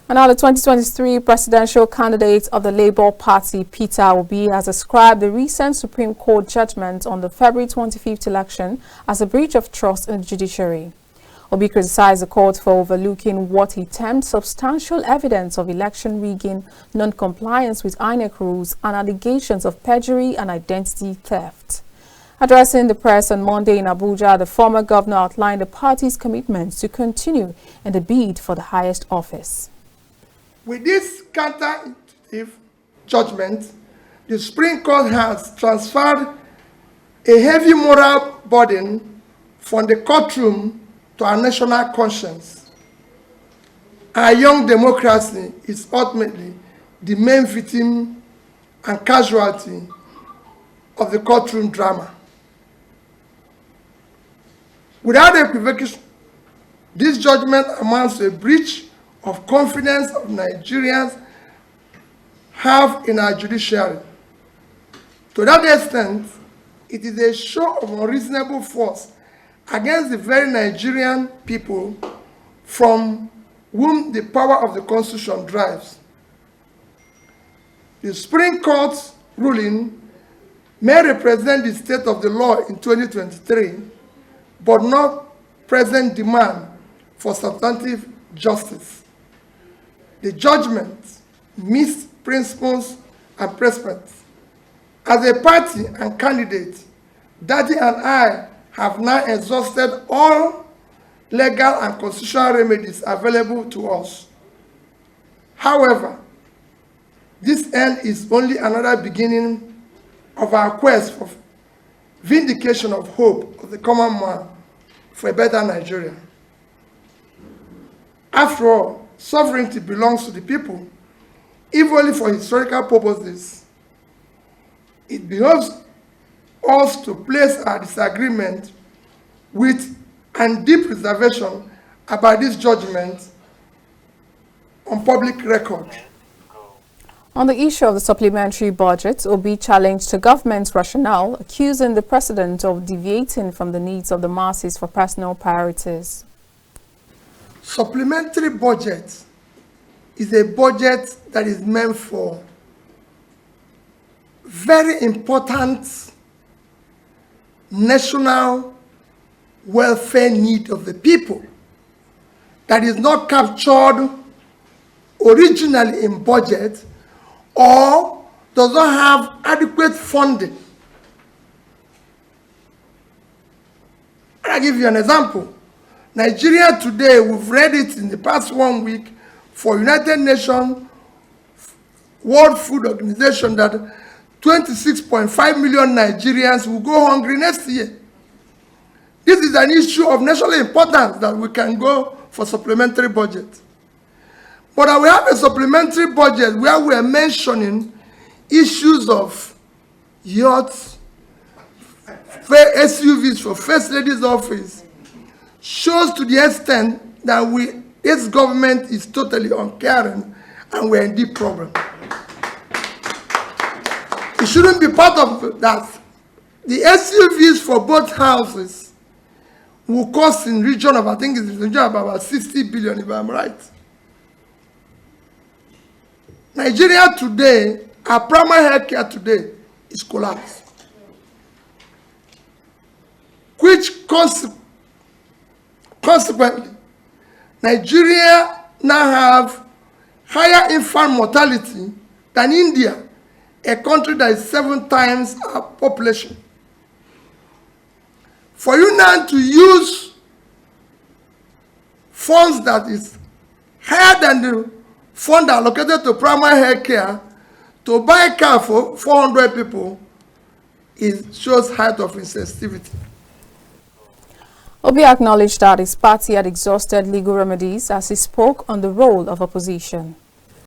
And now the 2023 presidential candidate of the Labour Party, Peter Obi, has ascribed the recent Supreme Court judgment on the February 25th election as a breach of trust in the judiciary. Obi criticized the court for overlooking what he termed substantial evidence of election rigging, non-compliance with INEC rules, and allegations of perjury and identity theft. Addressing the press on Monday in Abuja, the former governor outlined the party's commitment to continue in the bid for the highest office. With this counterintuitive judgment, the Supreme Court has transferred a heavy moral burden from the courtroom to our national conscience. Our young democracy is ultimately the main victim and casualty of the courtroom drama. Without equivocation, this judgment amounts to a breach of confidence of Nigerians have in our judiciary. To that extent, it is a show of unreasonable force against the very Nigerian people from whom the power of the Constitution drives. The Supreme Court's ruling may represent the state of the law in 2023, but not present demand for substantive justice. The judgment missed principles and precedents. As a party and candidate, Daddy and I have now exhausted all legal and constitutional remedies available to us. However, this end is only another beginning of our quest for vindication of hope of the common man for a better Nigeria. After all, sovereignty belongs to the people, if only for historical purposes. It behoves us to place our disagreement with and deep reservation about this judgment on public record. On the issue of the supplementary budget, Obi challenged the government's rationale, accusing the president of deviating from the needs of the masses for personal priorities. Supplementary budget is a budget that is meant for very important national welfare need of the people that is not captured originally in budget or does not have adequate funding. I'll give you an example. Nigeria today, we've read it in the past 1 week for United Nations World Food Organization that 26.5 million Nigerians will go hungry next year. This is an issue of national importance that we can go for supplementary budget. But we have a supplementary budget where we are mentioning issues of yachts, SUVs for First Lady's office, shows to the extent that this government is totally uncaring and we're in deep problem. It shouldn't be part of that. The SUVs for both houses will cost in region of, I think it's in the region of about 60 billion, if I'm right. Nigeria today, our primary health care today is collapsed. Which consequently, Nigeria now have higher infant mortality than India, a country that is 7 times our population. For you now to use funds that is higher than the fund allocated to primary health care to buy a car for 400 people, it shows height of insensitivity. Obi acknowledged that his party had exhausted legal remedies as he spoke on the role of opposition.